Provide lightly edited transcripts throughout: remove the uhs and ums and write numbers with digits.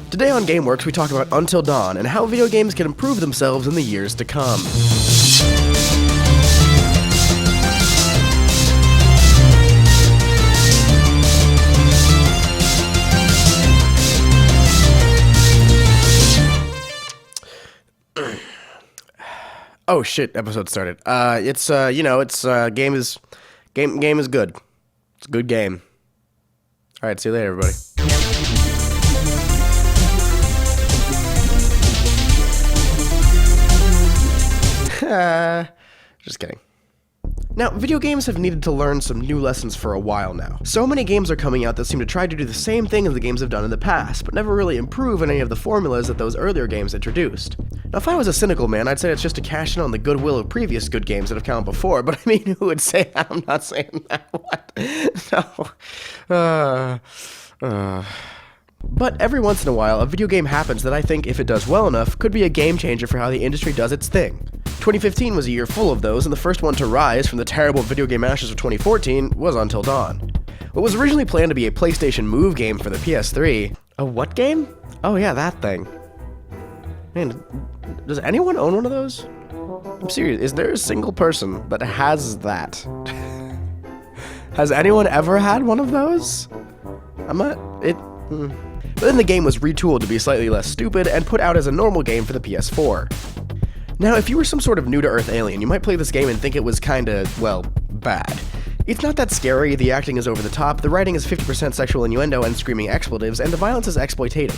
Today on GameWorks, we talk about Until Dawn and how video games can improve themselves in the years to come. Oh shit! Episode started. Game is good. It's a good game. All right, see you later, everybody. Just kidding. Now, video games have needed to learn some new lessons for a while now. So many games are coming out that seem to try to do the same thing as the games have done in the past, but never really improve on any of the formulas that those earlier games introduced. Now, if I was a cynical man, I'd say it's just to cash in on the goodwill of previous good games that have come out before, but I mean, who would say that? I'm not saying that. What? No. But every once in a while, a video game happens that I think, if it does well enough, could be a game changer for how the industry does its thing. 2015 was a year full of those, and the first one to rise from the terrible video game ashes of 2014 was Until Dawn. What was originally planned to be a PlayStation Move game for the PS3... A what game? Oh yeah, that thing. Man, does anyone own one of those? I'm serious, is there a single person that has that? Has anyone ever had one of those? But then the game was retooled to be slightly less stupid and put out as a normal game for the PS4. Now, if you were some sort of new-to-Earth alien, you might play this game and think it was kinda, well, bad. It's not that scary, the acting is over the top, the writing is 50% sexual innuendo and screaming expletives, and the violence is exploitative.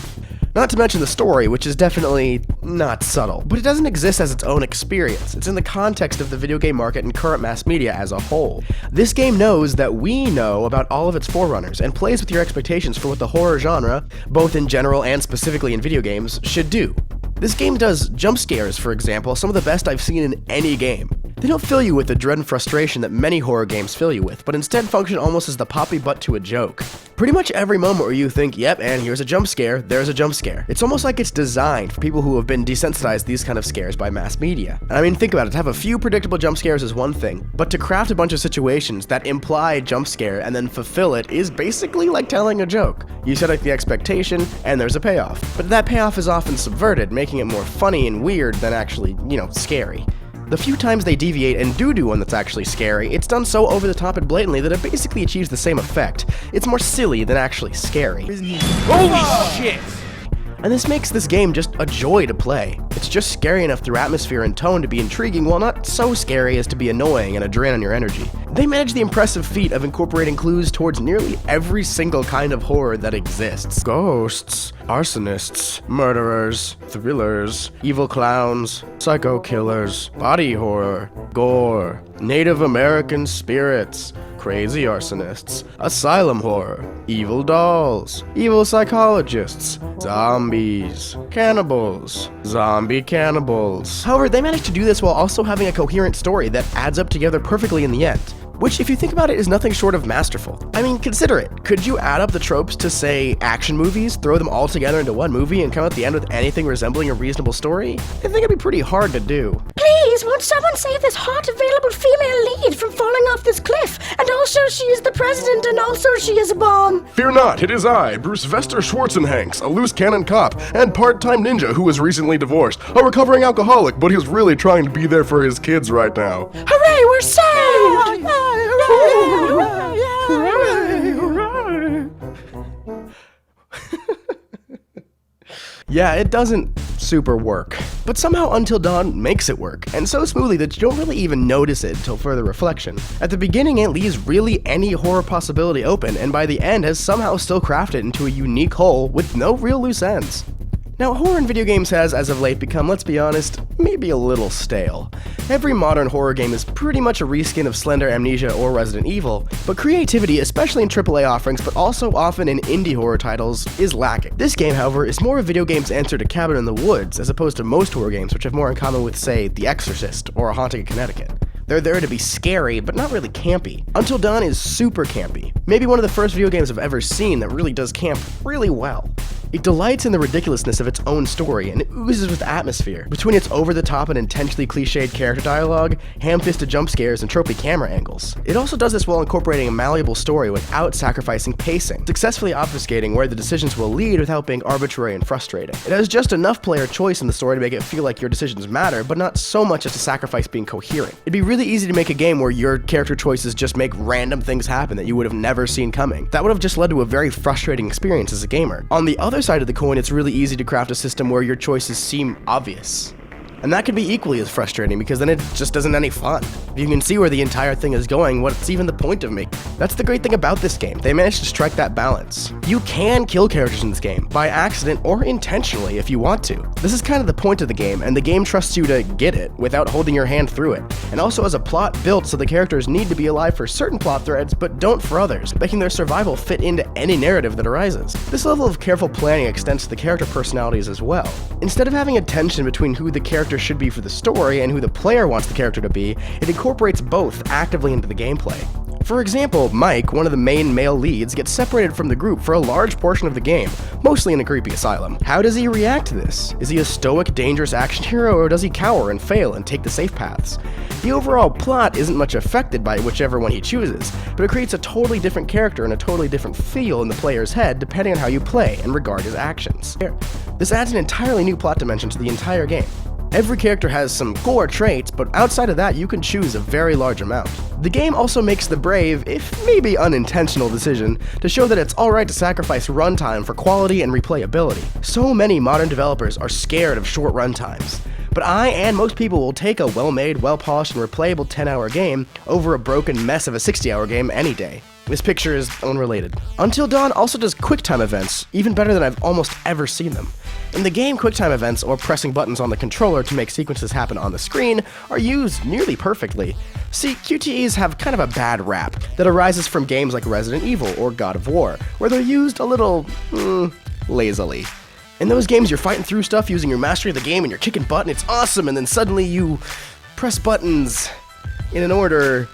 Not to mention the story, which is definitely not subtle, but it doesn't exist as its own experience. It's in the context of the video game market and current mass media as a whole. This game knows that we know about all of its forerunners and plays with your expectations for what the horror genre, both in general and specifically in video games, should do. This game does jump scares, for example, some of the best I've seen in any game. They don't fill you with the dread and frustration that many horror games fill you with, but instead function almost as the poppy butt to a joke. Pretty much every moment where you think, yep, and here's a jump scare, there's a jump scare. It's almost like it's designed for people who have been desensitized to these kind of scares by mass media. And I mean, think about it, to have a few predictable jump scares is one thing, but to craft a bunch of situations that imply jump scare and then fulfill it is basically like telling a joke. You set up the expectation, and there's a payoff. But that payoff is often subverted, making it more funny and weird than actually, scary. The few times they deviate and do one that's actually scary, it's done so over the top and blatantly that it basically achieves the same effect. It's more silly than actually scary. Holy shit! And this makes this game just a joy to play. It's just scary enough through atmosphere and tone to be intriguing while not so scary as to be annoying and a drain on your energy. They manage the impressive feat of incorporating clues towards nearly every single kind of horror that exists. Ghosts, arsonists, murderers, thrillers, evil clowns, psycho killers, body horror, gore, Native American spirits, crazy arsonists, asylum horror, evil dolls, evil psychologists, zombies, cannibals, zombie cannibals. However, they managed to do this while also having a coherent story that adds up together perfectly in the end. Which, if you think about it, is nothing short of masterful. I mean, consider it. Could you add up the tropes to, say, action movies, throw them all together into one movie, and come out the end with anything resembling a reasonable story? I think it'd be pretty hard to do. Please, won't someone save this hot available female lead from falling off this cliff? And also, she is the president, and also she is a bomb. Fear not, it is I, Bruce Vester Schwarzenhanks, a loose cannon cop and part-time ninja who was recently divorced, a recovering alcoholic, but he's really trying to be there for his kids right now. Hooray, we're saved! Yeah, it doesn't super work, but somehow Until Dawn makes it work, and so smoothly that you don't really even notice it until further reflection. At the beginning, it leaves really any horror possibility open, and by the end has somehow still crafted into a unique whole with no real loose ends. Now, horror in video games has, as of late, become, let's be honest, maybe a little stale. Every modern horror game is pretty much a reskin of Slender, Amnesia, or Resident Evil, but creativity, especially in AAA offerings, but also often in indie horror titles, is lacking. This game, however, is more a video game's answer to Cabin in the Woods, as opposed to most horror games, which have more in common with, say, The Exorcist, or A Haunting in Connecticut. They're there to be scary, but not really campy. Until Dawn is super campy. Maybe one of the first video games I've ever seen that really does camp really well. It delights in the ridiculousness of its own story and oozes with atmosphere. Between its over-the-top and intentionally cliched character dialogue, ham-fisted jump scares, and tropey camera angles. It also does this while incorporating a malleable story without sacrificing pacing, successfully obfuscating where the decisions will lead without being arbitrary and frustrating. It has just enough player choice in the story to make it feel like your decisions matter, but not so much as to sacrifice being coherent. It'd be really easy to make a game where your character choices just make random things happen that you would have never seen coming. That would have just led to a very frustrating experience as a gamer. On the other side of the coin, it's really easy to craft a system where your choices seem obvious. And that can be equally as frustrating because then it just isn't any fun. If you can see where the entire thing is going, what's even the point of making? That's the great thing about this game. They managed to strike that balance. You can kill characters in this game, by accident or intentionally if you want to. This is kind of the point of the game, and the game trusts you to get it without holding your hand through it. And also has a plot built so the characters need to be alive for certain plot threads, but don't for others, making their survival fit into any narrative that arises. This level of careful planning extends to the character personalities as well. Instead of having a tension between who the character should be for the story and who the player wants the character to be, it incorporates both actively into the gameplay. For example, Mike, one of the main male leads, gets separated from the group for a large portion of the game, mostly in a creepy asylum. How does he react to this? Is he a stoic, dangerous action hero, or does he cower and fail and take the safe paths? The overall plot isn't much affected by whichever one he chooses, but it creates a totally different character and a totally different feel in the player's head depending on how you play and regard his actions. This adds an entirely new plot dimension to the entire game. Every character has some core traits, but outside of that, you can choose a very large amount. The game also makes the brave, if maybe unintentional decision, to show that it's alright to sacrifice runtime for quality and replayability. So many modern developers are scared of short runtimes, but I and most people will take a well-made, well-polished, and replayable 10-hour game over a broken mess of a 60-hour game any day. This picture is unrelated. Until Dawn also does QuickTime events, even better than I've almost ever seen them. In the game, QuickTime events, or pressing buttons on the controller to make sequences happen on the screen, are used nearly perfectly. See, QTEs have kind of a bad rap that arises from games like Resident Evil or God of War, where they're used a little, lazily. In those games, you're fighting through stuff using your mastery of the game and you're kicking butt and it's awesome, and then suddenly you press buttons in an order.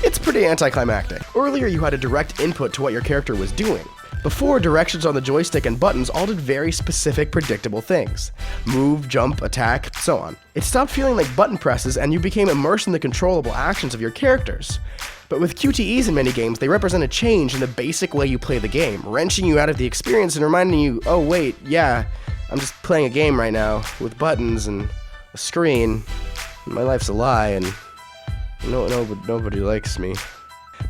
It's pretty anticlimactic. Earlier, you had a direct input to what your character was doing. Before, directions on the joystick and buttons all did very specific, predictable things. Move, jump, attack, so on. It stopped feeling like button presses and you became immersed in the controllable actions of your characters. But with QTEs in many games, they represent a change in the basic way you play the game, wrenching you out of the experience and reminding you, oh wait, yeah, I'm just playing a game right now with buttons and a screen. My life's a lie and nobody likes me.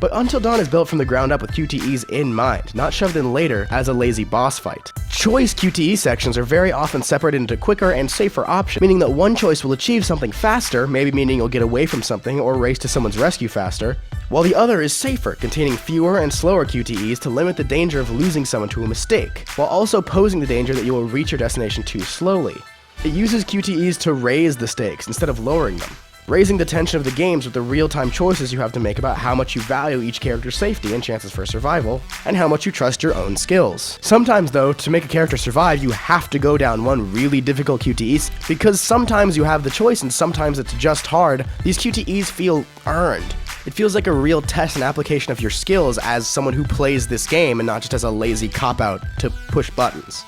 But Until Dawn is built from the ground up with QTEs in mind, not shoved in later as a lazy boss fight. Choice QTE sections are very often separated into quicker and safer options, meaning that one choice will achieve something faster, maybe meaning you'll get away from something or race to someone's rescue faster, while the other is safer, containing fewer and slower QTEs to limit the danger of losing someone to a mistake, while also posing the danger that you will reach your destination too slowly. It uses QTEs to raise the stakes instead of lowering them, raising the tension of the games with the real-time choices you have to make about how much you value each character's safety and chances for survival, and how much you trust your own skills. Sometimes, though, to make a character survive, you have to go down one really difficult QTE, because sometimes you have the choice and sometimes it's just hard. These QTEs feel earned. It feels like a real test and application of your skills as someone who plays this game and not just as a lazy cop-out to push buttons.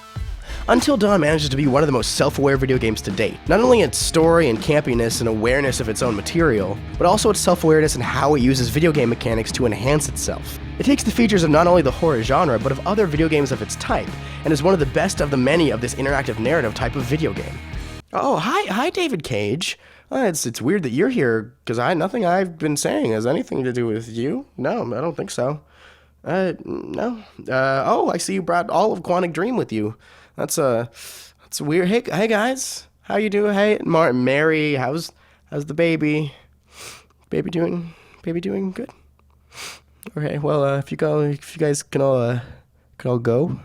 Until Dawn manages to be one of the most self-aware video games to date. Not only its story and campiness and awareness of its own material, but also its self-awareness and how it uses video game mechanics to enhance itself. It takes the features of not only the horror genre, but of other video games of its type, and is one of the best of the many of this interactive narrative type of video game. Oh, hi David Cage. It's weird that you're here, because nothing I've been saying has anything to do with you. No, I don't think so. No. I see you brought all of Quantic Dream with you. That's weird. Hey guys, how you doing? Hey, Mary, how's the baby? Baby doing good? Okay, well, if you guys can all go.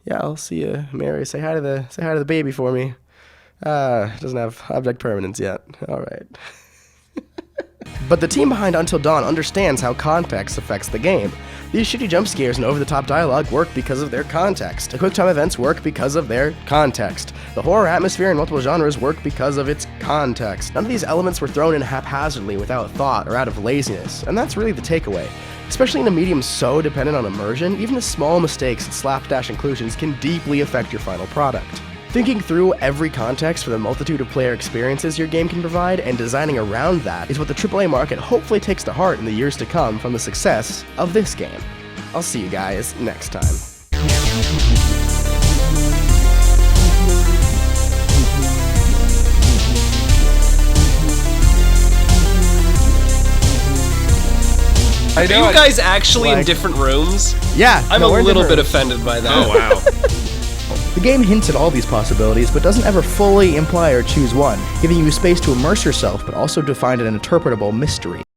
Yeah, I'll see you, Mary. Say hi to the baby for me. Doesn't have object permanence yet. All right. But the team behind Until Dawn understands how context affects the game. These shitty jump scares and over-the-top dialogue work because of their context. The QuickTime events work because of their context. The horror atmosphere in multiple genres work because of its context. None of these elements were thrown in haphazardly without thought or out of laziness, and that's really the takeaway. Especially in a medium so dependent on immersion, even the small mistakes and slapdash inclusions can deeply affect your final product. Thinking through every context for the multitude of player experiences your game can provide and designing around that is what the AAA market hopefully takes to heart in the years to come from the success of this game. I'll see you guys next time. Are you guys actually in different rooms? Yeah, I'm a little bit offended by that. Oh, wow. The game hints at all these possibilities, but doesn't ever fully imply or choose one, giving you space to immerse yourself, but also to find an interpretable mystery.